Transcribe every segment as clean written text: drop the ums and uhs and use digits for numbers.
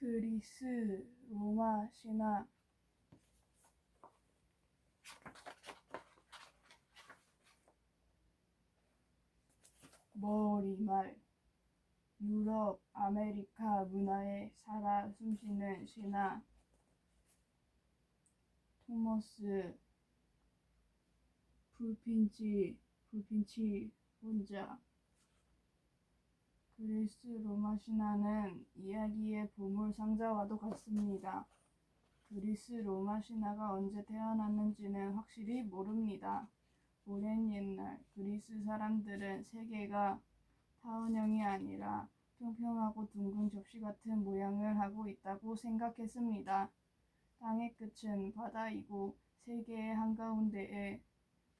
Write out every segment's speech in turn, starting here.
그리스 로마 신화 머리말 유럽, 아메리카 문화에 살아 숨쉬는 신화 토머스 불핀치 혼자 그리스 로마 신화는 이야기의 보물 상자와도 같습니다. 그리스 로마 신화가 언제 태어났는지는 확실히 모릅니다. 오랜 옛날 그리스 사람들은 세계가 타원형이 아니라 평평하고 둥근 접시 같은 모양을 하고 있다고 생각했습니다. 땅의 끝은 바다이고 세계의 한가운데에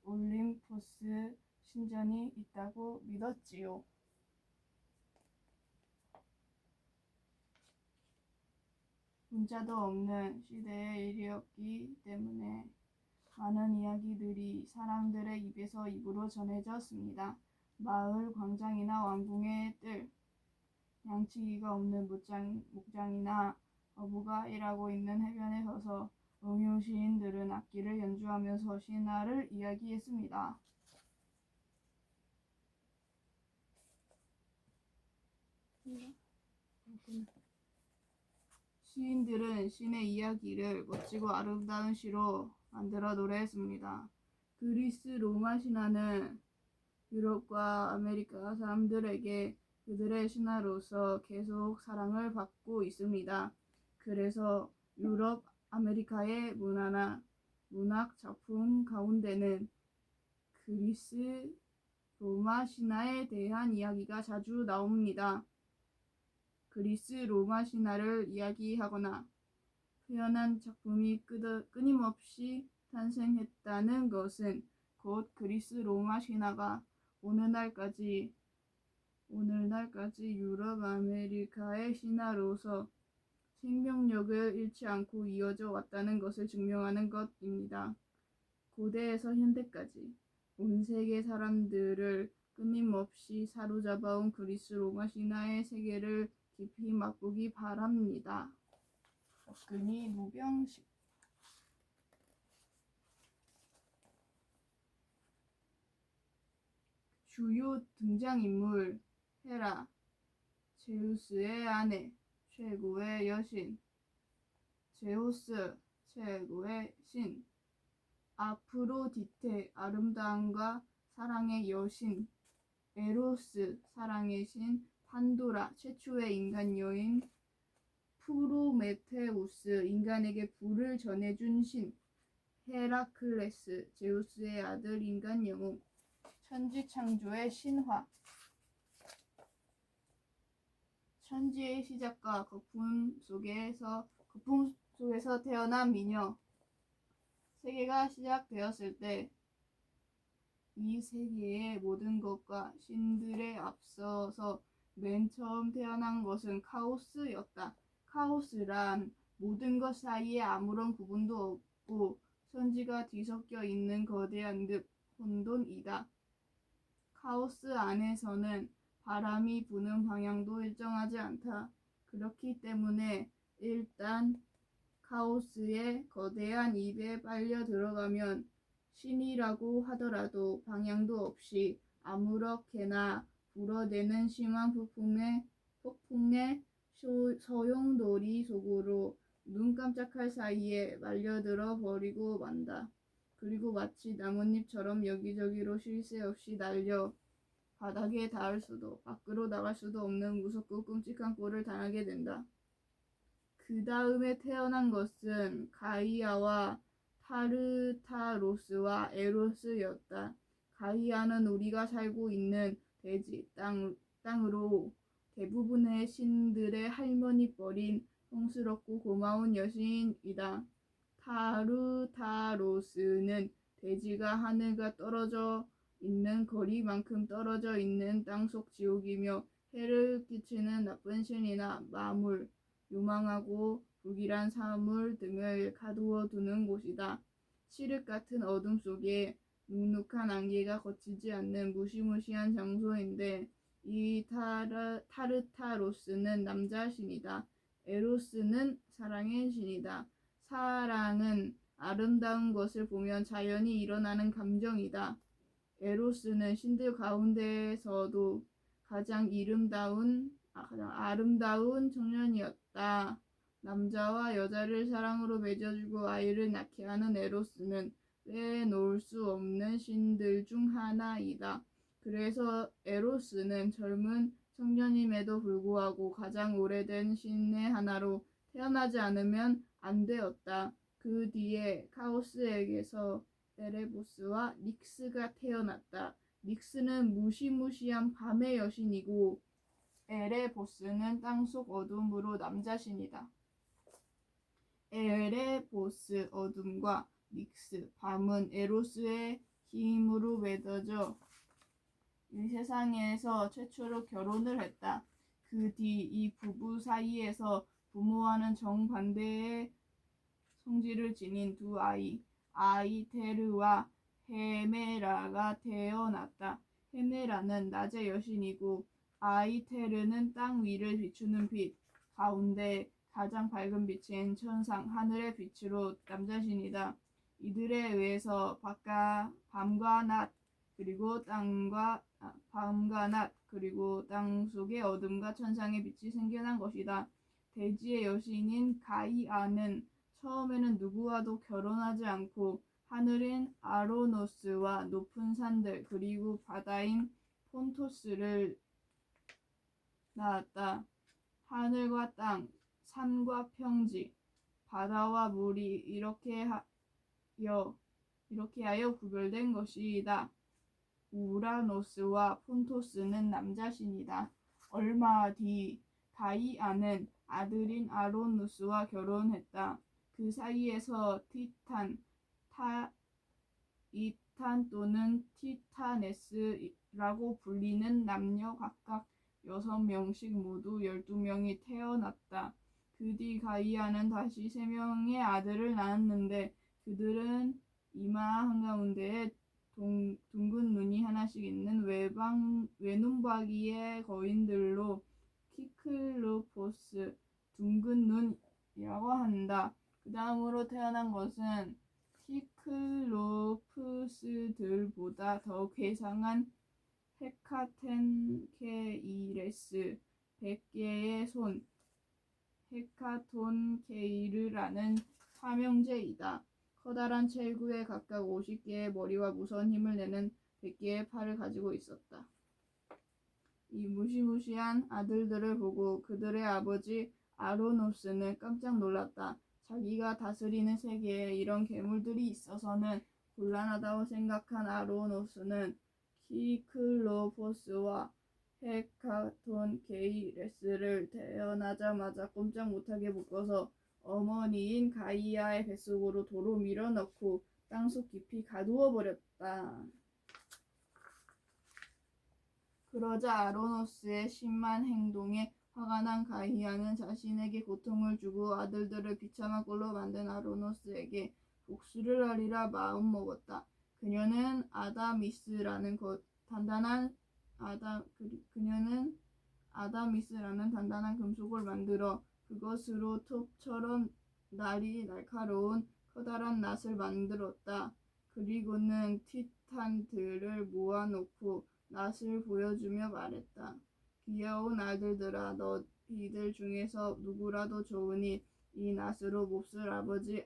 올림포스 신전이 있다고 믿었지요. 문자도 없는 시대의 일이었기 때문에 많은 이야기들이 사람들의 입에서 입으로 전해졌습니다. 마을 광장이나 왕궁의 뜰, 양치기가 없는 목장이나 어부가 일하고 있는 해변에 서서 음유 시인들은 악기를 연주하면서 신화를 이야기했습니다. 시인들은 신의 이야기를 멋지고 아름다운 시로 만들어 노래했습니다. 그리스 로마 신화는 유럽과 아메리카 사람들에게 그들의 신화로서 계속 사랑을 받고 있습니다. 그래서 유럽, 아메리카의 문화나 문학 작품 가운데는 그리스 로마 신화에 대한 이야기가 자주 나옵니다. 그리스 로마 신화를 이야기하거나 표현한 작품이 끊임없이 탄생했다는 것은 곧 그리스 로마 신화가 오늘날까지 유럽, 아메리카의 신화로서 생명력을 잃지 않고 이어져 왔다는 것을 증명하는 것입니다. 고대에서 현대까지 온 세계 사람들을 끊임없이 사로잡아온 그리스 로마 신화의 세계를 깊이 맛보기 바랍니다. 접근이 노병식 주요 등장인물 헤라, 제우스의 아내, 최고의 여신, 제우스, 최고의 신, 아프로디테, 아름다움과 사랑의 여신, 에로스, 사랑의 신, 판도라, 최초의 인간 여인, 프로메테우스, 인간에게 불을 전해준 신, 헤라클레스, 제우스의 아들, 인간 영웅, 천지창조의 신화, 천지의 시작과 거품 속에서 태어난 미녀. 세계가 시작되었을 때 이 세계의 모든 것과 신들에 앞서서 맨 처음 태어난 것은 카오스였다. 카오스란 모든 것 사이에 아무런 구분도 없고 천지가 뒤섞여 있는 거대한 늪, 혼돈이다. 카오스 안에서는 바람이 부는 방향도 일정하지 않다. 그렇기 때문에 일단 카오스의 거대한 입에 빨려 들어가면 신이라고 하더라도 방향도 없이 아무렇게나 불어대는 심한 폭풍의 소용돌이 속으로 눈 깜짝할 사이에 말려들어 버리고 만다. 그리고 마치 나뭇잎처럼 여기저기로 쉴 새 없이 날려 바닥에 닿을 수도 밖으로 나갈 수도 없는 무섭고 끔찍한 꼴을 당하게 된다. 그 다음에 태어난 것은 가이아와 타르타로스와 에로스였다. 가이아는 우리가 살고 있는 대지, 땅으로 대부분의 신들의 할머니뻘인 성스럽고 고마운 여신이다. 타르타로스는 대지가 하늘과 떨어져 있는 거리만큼 떨어져 있는 땅속 지옥이며 해를 끼치는 나쁜 신이나 마물, 요망하고 불길한 사물 등을 가두어 두는 곳이다. 칠흑 같은 어둠 속에 눅눅한 안개가 거치지 않는 무시무시한 장소인데 이 타르타로스는 남자 신이다. 에로스는 사랑의 신이다. 사랑은 아름다운 것을 보면 자연히 일어나는 감정이다. 에로스는 신들 가운데서도 가장 아름다운 청년이었다. 남자와 여자를 사랑으로 맺어주고 아이를 낳게 하는 에로스는 빼놓을 수 없는 신들 중 하나이다. 그래서 에로스는 젊은 청년임에도 불구하고 가장 오래된 신의 하나로 태어나지 않으면 안 되었다. 그 뒤에 카오스에게서 에레보스와 닉스가 태어났다. 닉스는 무시무시한 밤의 여신이고 에레보스는 땅속 어둠으로 남자신이다. 에레보스 어둠과 닉스 밤은 에로스의 힘으로 맺어져 이 세상에서 최초로 결혼을 했다. 그 뒤 이 부부 사이에서 부모와는 정반대의 성질을 지닌 두 아이테르와 헤메라가 태어났다. 헤메라는 낮의 여신이고 아이테르는 땅 위를 비추는 빛, 가운데 가장 밝은 빛인 천상 하늘의 빛으로 남자신이다. 이들에 의해서 밤과 낮 그리고 땅 속의 어둠과 천상의 빛이 생겨난 것이다. 대지의 여신인 가이아는 처음에는 누구와도 결혼하지 않고 하늘인 아로노스와 높은 산들 그리고 바다인 폰토스를 낳았다. 하늘과 땅, 산과 평지, 바다와 물이 이렇게 하여 구별된 것이다. 우라노스와 폰토스는 남자신이다. 얼마 뒤 가이아는 아들인 아로누스와 결혼했다. 그 사이에서 이탄 또는 티타네스라고 불리는 남녀 각각 6명씩 모두 12명이 태어났다. 그 뒤 가이아는 다시 3명의 아들을 낳았는데 그들은 이마 한가운데에 둥근 눈이 하나씩 있는 외눈박이의 거인들로 키클로포스 둥근 눈이라고 한다. 그 다음으로 태어난 것은 키클로프스들보다 더 괴상한 헤카텐케이레스 100개의 손 헤카톤케이르라는 삼형제이다. 커다란 체구에 각각 50개의 머리와 무서운 힘을 내는 100개의 팔을 가지고 있었다. 이 무시무시한 아들들을 보고 그들의 아버지 아로노스는 깜짝 놀랐다. 자기가 다스리는 세계에 이런 괴물들이 있어서는 곤란하다고 생각한 아로노스는 키클로포스와 헤카톤케이레스를 태어나자마자 꼼짝 못하게 묶어서 어머니인 가이아의 뱃속으로 도로 밀어넣고 땅속 깊이 가두어 버렸다. 그러자 아로노스의 심한 행동에 화가 난 가이아는 자신에게 고통을 주고 아들들을 비참한 꼴로 만든 아로노스에게 복수를 하리라 마음먹었다. 그녀는 아다미스라는 단단한 금속을 만들어 그것으로 톱처럼 날이 날카로운 커다란 낫을 만들었다. 그리고는 티탄들을 모아놓고 낫을 보여주며 말했다. 귀여운 아들들아, 너희들 중에서 누구라도 좋으니 이 낫으로 몹쓸 아버지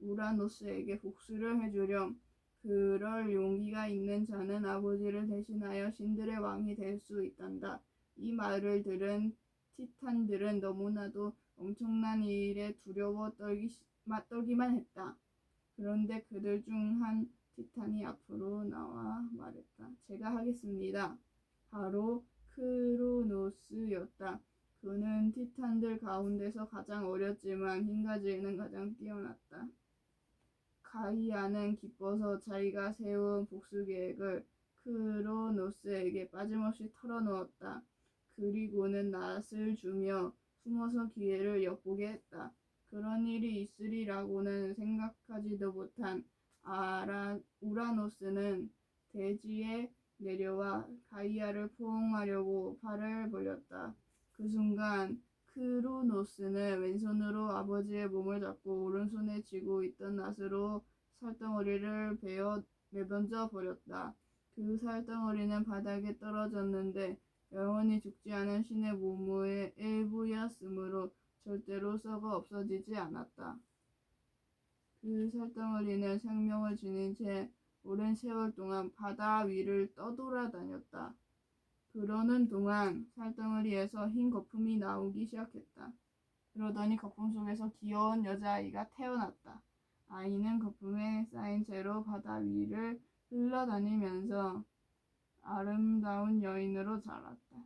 우라노스에게 복수를 해주렴. 그럴 용기가 있는 자는 아버지를 대신하여 신들의 왕이 될 수 있단다. 이 말을 들은 티탄들은 너무나도 엄청난 일에 두려워 떨기만 했다. 그런데 그들 중 한 티탄이 앞으로 나와 말했다. 제가 하겠습니다. 바로 크로노스였다. 그는 티탄들 가운데서 가장 어렸지만 힘가지에는 가장 뛰어났다. 가이아는 기뻐서 자기가 세운 복수 계획을 크로노스에게 빠짐없이 털어놓았다. 그리고는 낫을 주며 숨어서 기회를 엿보게 했다. 그런 일이 있으리라고는 생각하지도 못한 우라노스는 대지의 내려와 가이아를 포옹하려고 팔을 벌렸다. 그 순간 크로노스는 왼손으로 아버지의 몸을 잡고 오른손에 쥐고 있던 낫으로 살덩어리를 베어 내던져 버렸다. 그 살덩어리는 바닥에 떨어졌는데 영원히 죽지 않은 신의 몸의 일부였으므로 절대로 썩어 없어지지 않았다. 그 살덩어리는 생명을 지닌 채 오랜 세월 동안 바다 위를 떠돌아다녔다. 그러는 동안 살덩어리에서 흰 거품이 나오기 시작했다. 그러더니 거품 속에서 귀여운 여자아이가 태어났다. 아이는 거품에 쌓인 채로 바다 위를 흘러다니면서 아름다운 여인으로 자랐다.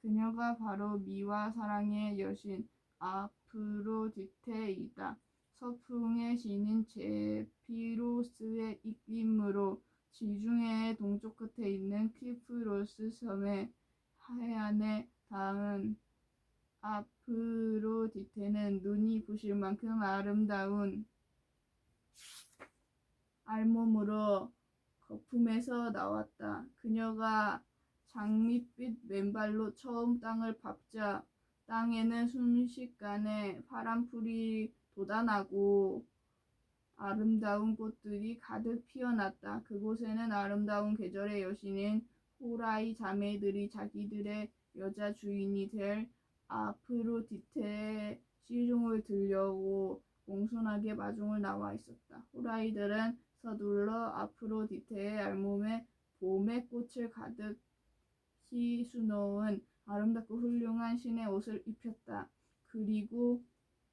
그녀가 바로 미와 사랑의 여신 아프로디테이다. 서풍의 신인 제피로스의 입김으로 지중해의 동쪽 끝에 있는 퀴프로스 섬의 해안에 닿은 아프로디테는 눈이 부실 만큼 아름다운 알몸으로 거품에서 나왔다. 그녀가 장밋빛 맨발로 처음 땅을 밟자 땅에는 순식간에 파란풀이 돋아나고 아름다운 꽃들이 가득 피어났다. 그곳에는 아름다운 계절의 여신인 호라이 자매들이 자기들의 여자 주인이 될 아프로디테의 시중을 들려고 공손하게 마중을 나와 있었다. 호라이들은 서둘러 아프로디테의 알몸에 봄의 꽃을 가득히 수놓은 아름답고 훌륭한 신의 옷을 입혔다. 그리고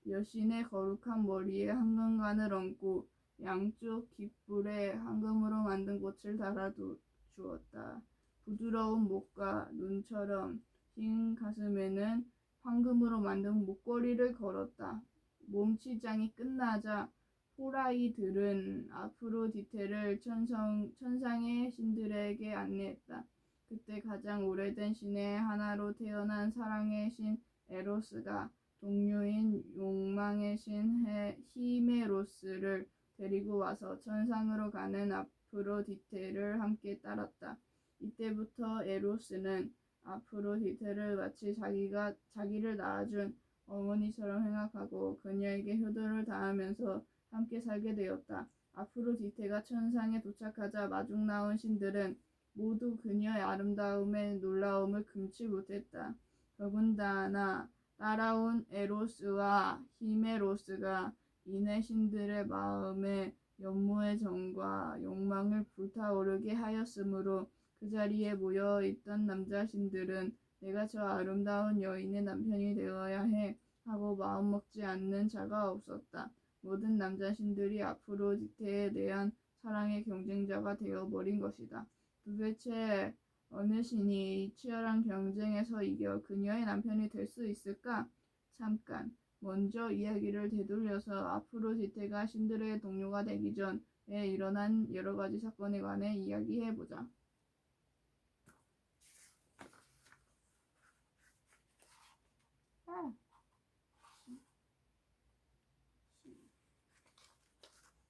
여신의 거룩한 머리에 황금관을 얹고 양쪽 깃불에 황금으로 만든 꽃을 달아주었다. 부드러운 목과 눈처럼 흰 가슴에는 황금으로 만든 목걸이를 걸었다. 몸치장이 끝나자 호라이들은 아프로디테를 천상의 신들에게 안내했다. 그때 가장 오래된 신의 하나로 태어난 사랑의 신 에로스가 동료인 욕망의 신 히메로스를 데리고 와서 천상으로 가는 아프로디테를 함께 따랐다. 이때부터 에로스는 아프로디테를 마치 자기를 낳아준 어머니처럼 생각하고 그녀에게 효도를 다하면서 함께 살게 되었다. 아프로디테가 천상에 도착하자 마중 나온 신들은 모두 그녀의 아름다움에 놀라움을 금치 못했다. 더군다나 따라온 에로스와 히메로스가 이내 신들의 마음에 연모의 정과 욕망을 불타오르게 하였으므로 그 자리에 모여 있던 남자 신들은 내가 저 아름다운 여인의 남편이 되어야 해 하고 마음먹지 않는 자가 없었다. 모든 남자 신들이 아프로디테에 대한 사랑의 경쟁자가 되어버린 것이다. 도대체 어느 신이 이 치열한 경쟁에서 이겨 그녀의 남편이 될 수 있을까? 잠깐, 먼저 이야기를 되돌려서 아프로디테가 신들의 동료가 되기 전에 일어난 여러 가지 사건에 관해 이야기해보자.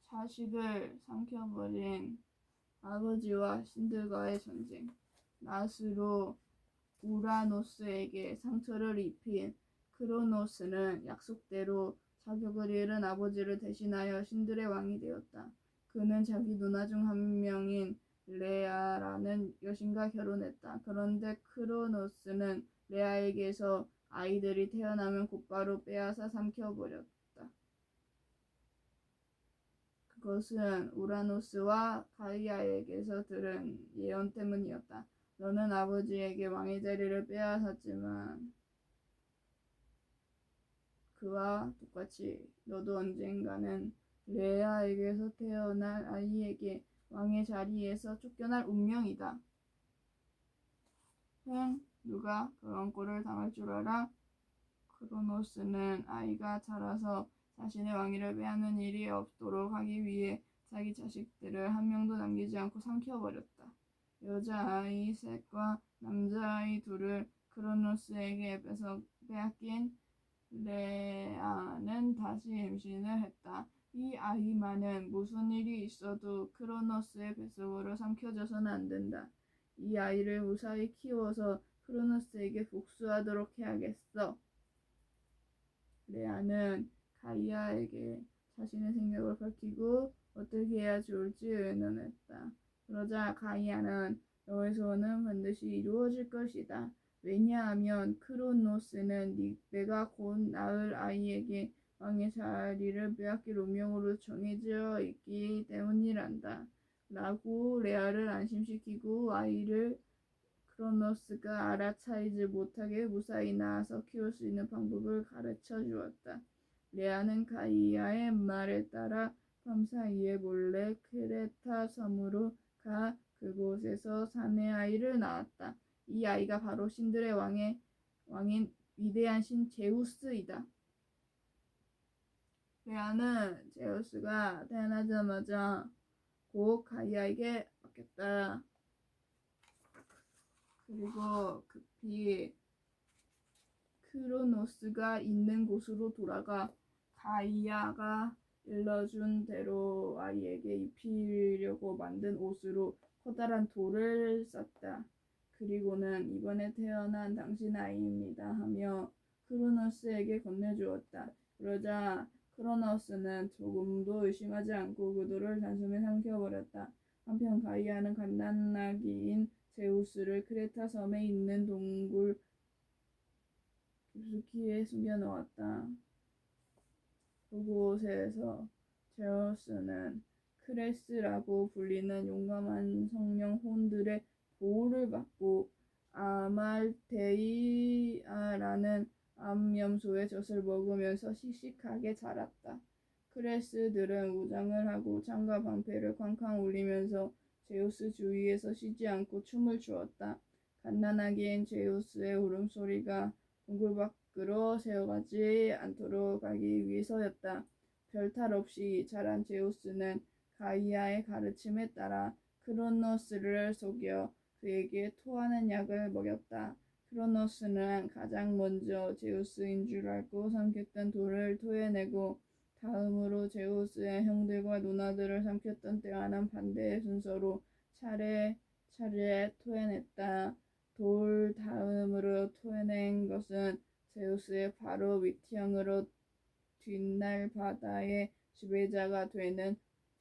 자식을 삼켜버린 아버지와 신들과의 전쟁. 낫으로 우라노스에게 상처를 입힌 크로노스는 약속대로 자격을 잃은 아버지를 대신하여 신들의 왕이 되었다. 그는 자기 누나 중 한 명인 레아라는 여신과 결혼했다. 그런데 크로노스는 레아에게서 아이들이 태어나면 곧바로 빼앗아 삼켜버렸다. 그것은 우라노스와 가이아에게서 들은 예언 때문이었다. 너는 아버지에게 왕의 자리를 빼앗았지만 그와 똑같이 너도 언젠가는 레아에게서 태어날 아이에게 왕의 자리에서 쫓겨날 운명이다. 누가 그런 꼴을 당할 줄 알아? 크로노스는 아이가 자라서 자신의 왕위를 빼앗는 일이 없도록 하기 위해 자기 자식들을 한 명도 남기지 않고 삼켜버렸다. 여자아이 셋과 남자아이 둘을 크로노스에게 빼앗긴 레아는 다시 임신을 했다. 이 아이만은 무슨 일이 있어도 크로노스의 뱃속으로 삼켜져서는 안 된다. 이 아이를 무사히 키워서 크로노스에게 복수하도록 해야겠어. 레아는 가이아에게 자신의 생각을 밝히고 어떻게 해야 좋을지 의논했다. 그러자 가이아는 너의 소원은 반드시 이루어질 것이다. 왜냐하면 크로노스는 내가 곧 낳을 아이에게 왕의 자리를 빼앗길 운명으로 정해져 있기 때문이란다. 라고 레아를 안심시키고 아이를 크로노스가 알아차리지 못하게 무사히 낳아서 키울 수 있는 방법을 가르쳐 주었다. 레아는 가이아의 말에 따라 밤사이에 몰래 크레타 섬으로 가 그곳에서 사내 아이를 낳았다. 이 아이가 바로 신들의 왕인 위대한 신 제우스이다. 레아는 제우스가 태어나자마자 곧 가이아에게 맡겼다. 그리고 급히 크로노스가 있는 곳으로 돌아가 가이아가 일러준 대로 아이에게 입히려고 만든 옷으로 커다란 돌을 쌌다. 그리고는 이번에 태어난 당신 아이입니다 하며 크로노스에게 건네주었다. 그러자 크로노스는 조금도 의심하지 않고 그 돌을 단숨에 삼켜버렸다. 한편 가이아는 갓난아기인 제우스를 크레타 섬에 있는 동굴 깊숙이에 숨겨놓았다. 그곳에서 제우스는 크레스라고 불리는 용감한 성령 혼들의 보호를 받고 아말테이아라는 암염소의 젖을 먹으면서 씩씩하게 자랐다. 크레스들은 우장을 하고 창과 방패를 쾅쾅 울리면서 제우스 주위에서 쉬지 않고 춤을 추었다. 갓난아기인 제우스의 울음소리가 동굴 밖으로 새어가지 않도록 하기 위해서였다. 별탈 없이 자란 제우스는 가이아의 가르침에 따라 크로노스를 속여 그에게 토하는 약을 먹였다. 크로노스는 가장 먼저 제우스인 줄 알고 삼켰던 돌을 토해내고 다음으로 제우스의 형들과 누나들을 삼켰던 때와는 반대의 순서로 차례차례 토해냈다. 돌 다음으로 토해낸 것은 제우스의 바로 윗형으로 뒷날 바다의 지배자가 되는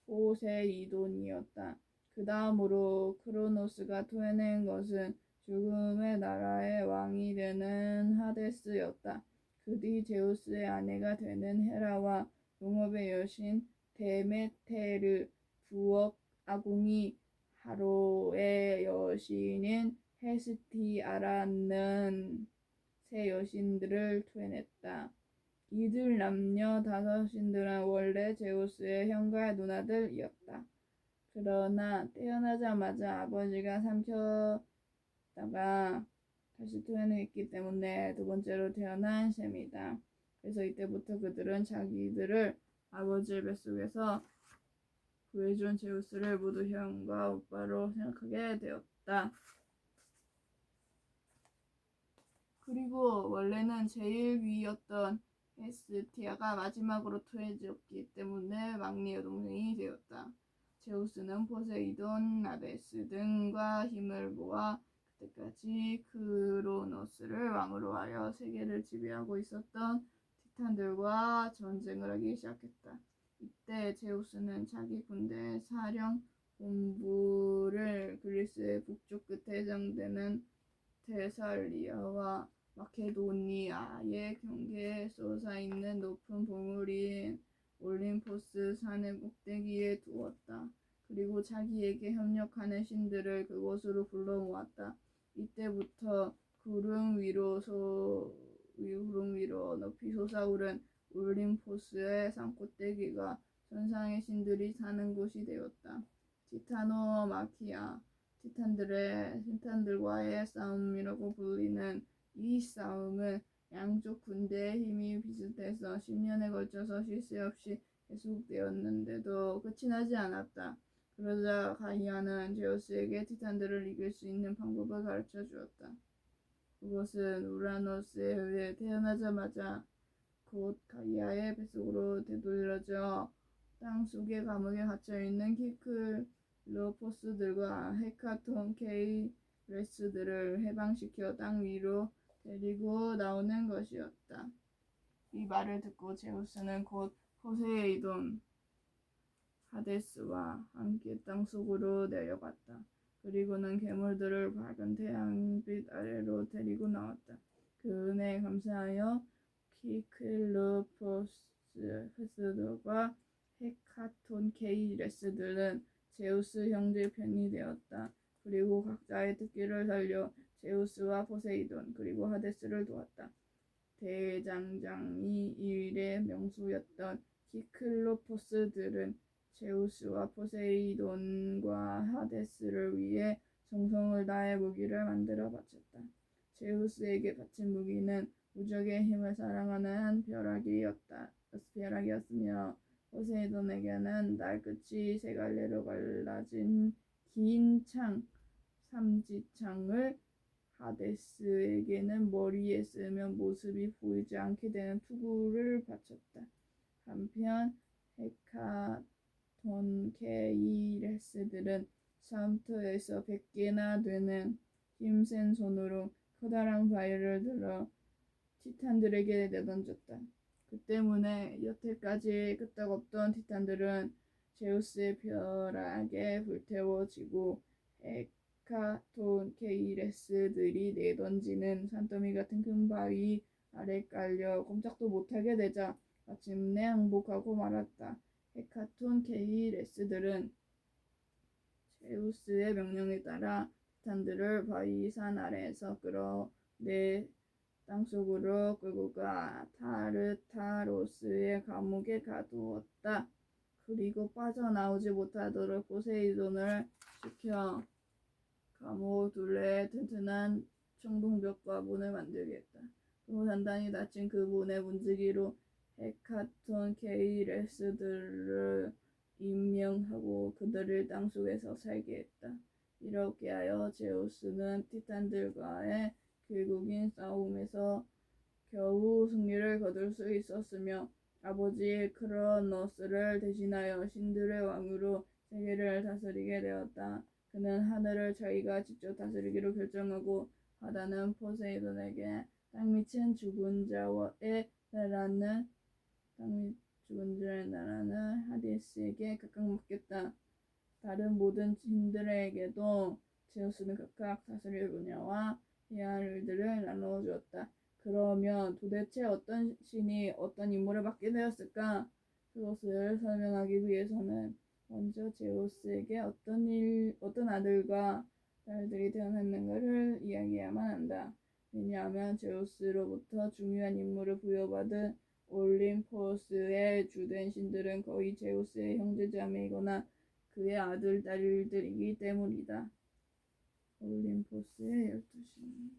포세이돈이었다. 그 다음으로 크로노스가 토해낸 것은 죽음의 나라의 왕이 되는 하데스였다. 그 뒤 제우스의 아내가 되는 헤라와 농업의 여신 데메테르, 부엌 아궁이 하로의 여신인 헤스티아라는 세 여신들을 토해냈다. 이들 남녀 다섯 신들은 원래 제우스의 형과 누나들이었다. 그러나 태어나자마자 아버지가 삼켰다가 다시 토해냈기 때문에 두 번째로 태어난 셈이다. 그래서 이때부터 그들은 자기들을 아버지의 뱃속에서 구해준 제우스를 모두 형과 오빠로 생각하게 되었다. 그리고 원래는 제일 위였던 헤스티아가 마지막으로 토해졌기 때문에 막내 여동생이 되었다. 제우스는 포세이돈, 하데스 등과 힘을 모아 그때까지 크로노스를 왕으로 하여 세계를 지배하고 있었던 티탄들과 전쟁을 하기 시작했다. 이때 제우스는 자기 군대 사령 본부를 그리스의 북쪽 끝에 해당되는 데살리아와 마케도니아의 경계에 솟아있는 높은 봉우리인 올림포스 산의 꼭대기에 두었다. 그리고 자기에게 협력하는 신들을 그곳으로 불러 모았다. 이때부터 구름 위로 높이 솟아오른 올림포스의 산꼭대기가 천상의 신들이 사는 곳이 되었다. 티타노마키아, 티탄들과의 싸움이라고 불리는 이 싸움은 양쪽 군대의 힘이 비슷해서 10년에 걸쳐서 쉴 새 없이 계속되었는데도 끝이 나지 않았다. 그러자 가이아는 제우스에게 티탄들을 이길 수 있는 방법을 가르쳐 주었다. 그것은 우라노스에 의해 태어나자마자 곧 가이아의 뱃속으로 되돌려져 땅속의 감옥에 갇혀있는 키클로포스들과 헤카톤, 레스들을 해방시켜 땅 위로 데리고 나오는 것이었다. 이 말을 듣고 제우스는 곧 포세이돈 하데스와 함께 땅속으로 내려갔다. 그리고는 괴물들을 밝은 태양빛 아래로 데리고 나왔다. 그 은혜에 감사하여 키클로포스들과 헤카톤케이레스들은 제우스 형제 편이 되었다. 그리고 각자의 특기를 살려 제우스와 포세이돈 그리고 하데스를 도왔다. 대장장이 이 일의 명수였던 키클로포스들은 제우스와 포세이돈과 하데스를 위해 정성을 다해 무기를 만들어 바쳤다. 제우스에게 바친 무기는 무적의 힘을 사랑하는 벼락이었으며 포세이돈에게는 날끝이 세 갈래로 갈라진 긴 창, 삼지창을, 하데스에게는 머리에 쓰면 모습이 보이지 않게 되는 투구를 바쳤다. 한편 헤카톤케이레스들은 싸움터에서 100개나 되는 힘센 손으로 커다란 바위를 들어 티탄들에게 내던졌다. 그 때문에 여태까지 끄떡없던 티탄들은 제우스의 벼락에 불태워지고 헤카톤케이레스들이 내던지는 산더미 같은 큰 바위 아래 깔려 꼼짝도 못하게 되자 마침내 항복하고 말았다. 헤카톤케이레스들은 제우스의 명령에 따라 티탄들을 바위산 아래에서 끌어내 땅속으로 끌고 가 타르타로스의 감옥에 가두었다. 그리고 빠져나오지 못하도록 포세이돈을 시켜 감옥 둘레에 튼튼한 청동벽과 문을 만들게 했다. 또 단단히 닫힌 그 문의 문지기로 헤카톤케이레스들을 임명하고 그들을 땅속에서 살게 했다. 이렇게 하여 제우스는 티탄들과의 결국인 싸움에서 겨우 승리를 거둘 수 있었으며 아버지 크로노스를 대신하여 신들의 왕으로 세계를 다스리게 되었다. 그는 하늘을 자기가 직접 다스리기로 결정하고 바다는 포세이돈에게 땅 밑은 죽은 자의 나라는 하데스에게 각각 맡겼다. 다른 모든 신들에게도 제우스는 각각 다스릴 분야와 해야 할 일들을 나누어 주었다. 그러면 도대체 어떤 신이 어떤 임무를 맡게 되었을까? 그것을 설명하기 위해서는 먼저 제우스에게 어떤 아들과 딸들이 태어났는가를 이야기해야만 한다. 왜냐하면 제우스로부터 중요한 임무를 부여받은 올림포스의 주된 신들은 거의 제우스의 형제자매이거나 그의 아들, 딸들이기 때문이다. 올림포스의 12신